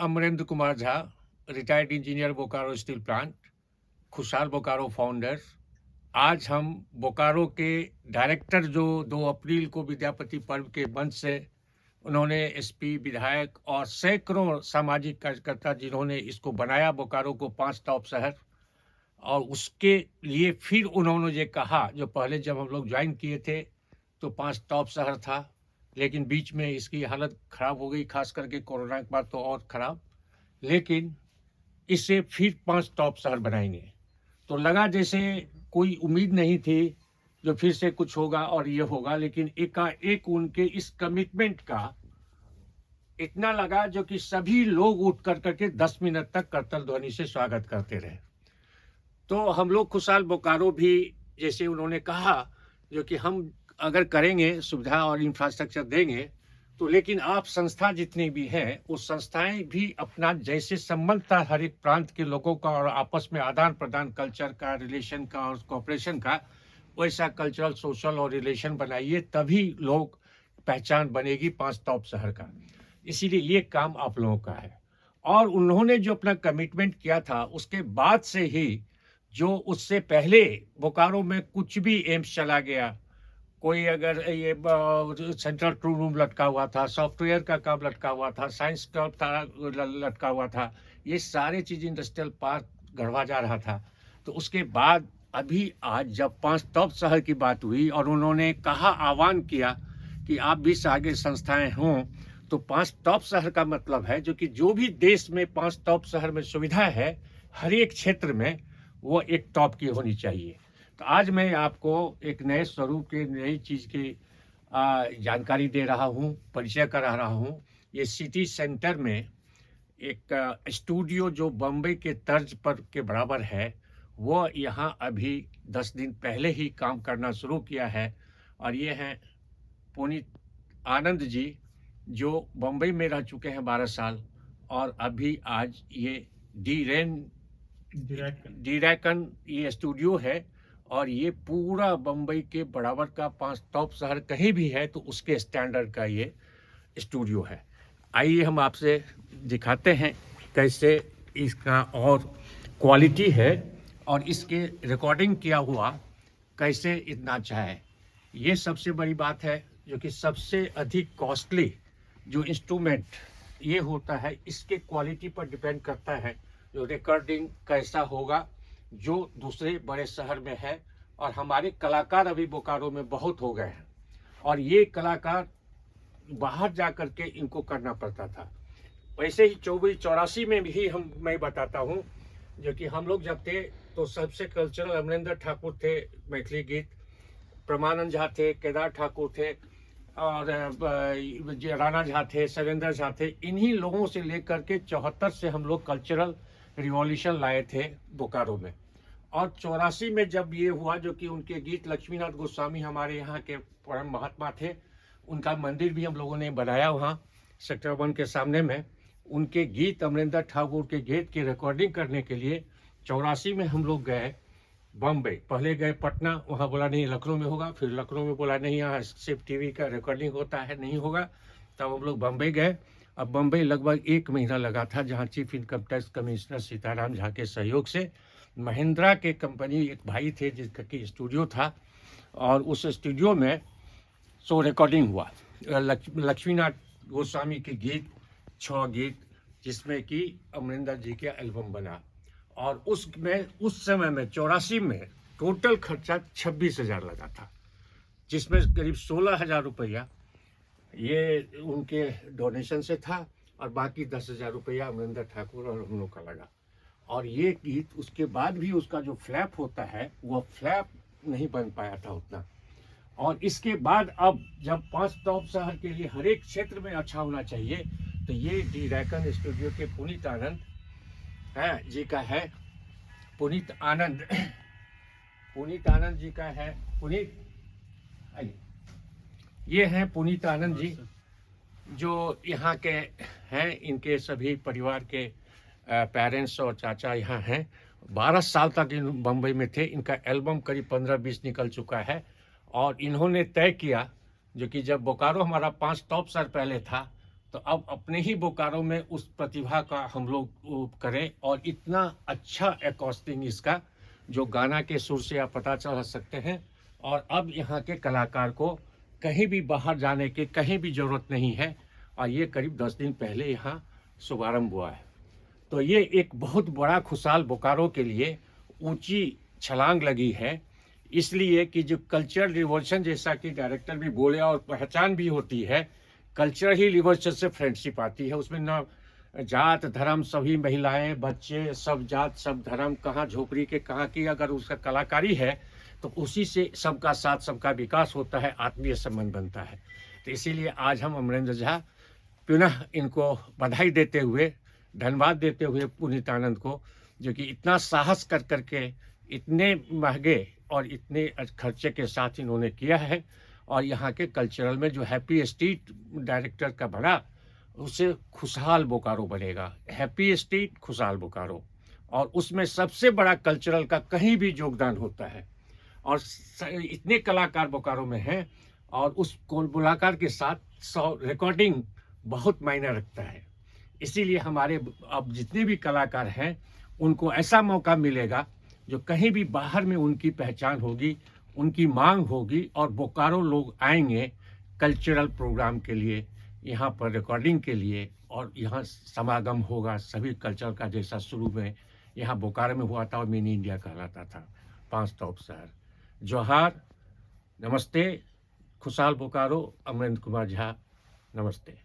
Amarendra Kumar Jha, retired engineer Bokaro steel plant, Khushhal Bokaro founder. आज हम बोकारो के डायरेक्टर जो 2 अप्रैल को विद्यापति पर्व के मंच से उन्होंने एसपी, विधायक और सैकड़ों सामाजिक कार्यकर्ता जिन्होंने इसको बनाया बोकारो को 5 टॉप शहर, और उसके लिए फिर उन्होंने ये कहा, जो पहले जब हम लोग ज्वाइन किए थे तो 5 टॉप शहर था, लेकिन बीच में इसकी हालत खराब हो गई, खास करके कोरोना के बाद तो और खराब। लेकिन इसे फिर 5 टॉप शहर बनाएंगे। तो लगा जैसे कोई उम्मीद नहीं थी जो फिर से कुछ होगा और ये होगा, लेकिन एकाएक उनके इस कमिटमेंट का इतना लगा जो कि सभी लोग उठ करके 10 मिनट तक करतल ध्वनि से स्वागत करते रहे। तो हम लोग खुशहाल बोकारो भी, जैसे उन्होंने कहा, जो कि हम अगर करेंगे सुविधा और इंफ्रास्ट्रक्चर देंगे तो, लेकिन आप संस्था जितनी भी हैं वो संस्थाएं भी अपना जैसे संबंध था हर एक प्रांत के लोगों का और आपस में आदान प्रदान कल्चर का, रिलेशन का और कोऑपरेशन का, वैसा कल्चरल, सोशल और रिलेशन बनाइए, तभी लोग पहचान बनेगी 5 टॉप शहर का। इसीलिए ये काम आप लोगों का है। और उन्होंने जो अपना कमिटमेंट किया था उसके बाद से ही, जो उससे पहले बोकारो में कुछ भी एम्स चला गया, कोई अगर ये सेंट्रल ट्रू रूम लटका हुआ था, सॉफ्टवेयर का काम लटका हुआ था, साइंस का लटका हुआ था, ये सारे चीज़ इंडस्ट्रियल पार्क गढ़वा जा रहा था। तो उसके बाद अभी आज जब 5 टॉप शहर की बात हुई और उन्होंने कहा, आह्वान किया कि आप भी आगे संस्थाएं हों, तो 5 टॉप शहर का मतलब है जो कि जो भी देश में 5 टॉप शहर में सुविधा है, हर एक क्षेत्र में वो एक टॉप की होनी चाहिए। तो आज मैं आपको एक नए स्वरूप के, नई चीज़ की जानकारी दे रहा हूँ, परिचय करा रहा हूँ। ये सिटी सेंटर में एक स्टूडियो जो बम्बई के तर्ज पर के बराबर है, वो यहाँ अभी 10 दिन पहले ही काम करना शुरू किया है। और ये हैं पुनीत आनंद जी, जो बम्बई में रह चुके हैं 12 साल, और अभी आज ये डीरैकन ये स्टूडियो है, और ये पूरा बम्बई के बराबर का 5 टॉप शहर कहीं भी है तो उसके स्टैंडर्ड का ये स्टूडियो है। आइए हम आपसे दिखाते हैं कैसे इसका और क्वालिटी है और इसके रिकॉर्डिंग किया हुआ कैसे इतना अच्छा है। ये सबसे बड़ी बात है, जो कि सबसे अधिक कॉस्टली जो इंस्ट्रूमेंट ये होता है, इसके क्वालिटी पर डिपेंड करता है जो रिकॉर्डिंग कैसा होगा, जो दूसरे बड़े शहर में है। और हमारे कलाकार अभी बोकारो में बहुत हो गए हैं, और ये कलाकार बाहर जा कर के इनको करना पड़ता था। वैसे ही 84 में भी मैं बताता हूँ, जो कि हम लोग जब थे तो सबसे कल्चरल अमरेंद्र ठाकुर थे, मैथिली गीत, प्रमानंद झा थे, केदार ठाकुर थे, और राणा झा थे, शैलेंद्र झा थे। इन्हीं लोगों से लेकर के 74 से हम लोग कल्चरल रिवॉल्यूशन लाए थे बोकारो में। और 84 में जब ये हुआ, जो कि उनके गीत, लक्ष्मीनाथ गोस्वामी हमारे यहाँ के परम महात्मा थे, उनका मंदिर भी हम लोगों ने बनाया वहाँ सेक्टर 1 के सामने में। उनके गीत, अमरेंद्र ठाकुर के गीत की रिकॉर्डिंग करने के लिए 84 में हम लोग गए बम्बई। पहले गए पटना, वहाँ बोला नहीं लखनऊ में होगा, फिर लखनऊ में बोला नहीं यहाँ सिर्फ टीवी का रिकॉर्डिंग होता है, नहीं होगा। तब हम लोग बम्बई गए। अब बम्बई लगभग 1 महीना लगा था, जहाँ chief income tax commissioner Sitaram Jha के सहयोग से महिंद्रा के कंपनी एक भाई थे जिसका की स्टूडियो था, और उस स्टूडियो में सो रिकॉर्डिंग हुआ लक्ष्मीनाथ गोस्वामी के गीत, 6 गीत, जिसमें कि अमरिंदर जी के एल्बम बना। और उसमें उस समय में 84 में टोटल खर्चा 26,000 लगा था, जिसमें करीब 16,000 रुपया ये उनके डोनेशन से था, और बाकी 10,000 रुपया अमरिंदर ठाकुर और हम लोग का लगा। और ये गीत उसके बाद भी उसका जो फ्लैप होता है, वो फ्लैप नहीं बन पाया था उतना। और इसके बाद अब जब 5 टॉप शहर के लिए हर एक क्षेत्र में अच्छा होना चाहिए, तो ये डीरैकन स्टूडियो के पुनीत आनंद है जी का है। पुनीत आनंद जी का है। पुनीत आइए, ये हैं पुनीत आनंद जी, जो यहाँ के हैं। इनके सभी परिवार के पेरेंट्स और चाचा यहाँ हैं। 12 साल तक इन बम्बई में थे। इनका एल्बम करीब 15-20 निकल चुका है। और इन्होंने तय किया, जो कि जब बोकारो हमारा 5 टॉप शहर पहले था, तो अब अपने ही बोकारो में उस प्रतिभा का हम लोग वो करें, और इतना अच्छा एकॉस्टिंग इसका, जो गाना के सुर से आप पता चला सकते हैं। और अब यहाँ के कलाकार को कहीं भी बाहर जाने की कहीं भी ज़रूरत नहीं है, और ये करीब 10 दिन पहले यहाँ शुभारंभ हुआ है। तो ये एक बहुत बड़ा खुशहाल बोकारो के लिए ऊंची छलांग लगी है, इसलिए कि जो कल्चरल रिवॉल्यूशन, जैसा कि डायरेक्टर भी बोले, और पहचान भी होती है, कल्चरल ही रिवॉल्यूशन से फ्रेंडशिप आती है। उसमें ना जात धर्म, सभी महिलाएं बच्चे, सब जात सब धर्म, कहाँ झोपड़ी के कहाँ की, अगर उसका कलाकारी है तो उसी से सबका साथ सबका विकास होता है, आत्मीय संबंध बनता है। तो इसीलिए आज हम अमरेंद्र झा पुनः इनको बधाई देते हुए, धन्यवाद देते हुए पुनीत आनंद को, जो कि इतना साहस कर करके इतने महंगे और इतने खर्चे के साथ इन्होंने किया है, और यहाँ के कल्चरल में जो हैप्पी स्ट्रीट डायरेक्टर का बना, उससे खुशहाल बोकारो बनेगा। हैप्पी स्ट्रीट, खुशहाल बोकारो, और उसमें सबसे बड़ा कल्चरल का कहीं भी योगदान होता है। और इतने कलाकार बोकारो में हैं, और उस मुलाकात के साथ रिकॉर्डिंग बहुत मायने रखता है। इसीलिए हमारे अब जितने भी कलाकार हैं, उनको ऐसा मौका मिलेगा जो कहीं भी बाहर में उनकी पहचान होगी, उनकी मांग होगी, और बोकारो लोग आएंगे कल्चरल प्रोग्राम के लिए, यहाँ पर रिकॉर्डिंग के लिए, और यहाँ समागम होगा सभी कल्चर का, जैसा शुरू में यहाँ बोकारो में हुआ था और मिनी इंडिया कहलाता था, 5 टॉप शहर। जोहार, नमस्ते, खुशहाल बोकारो, अमरेंद्र कुमार झा, नमस्ते।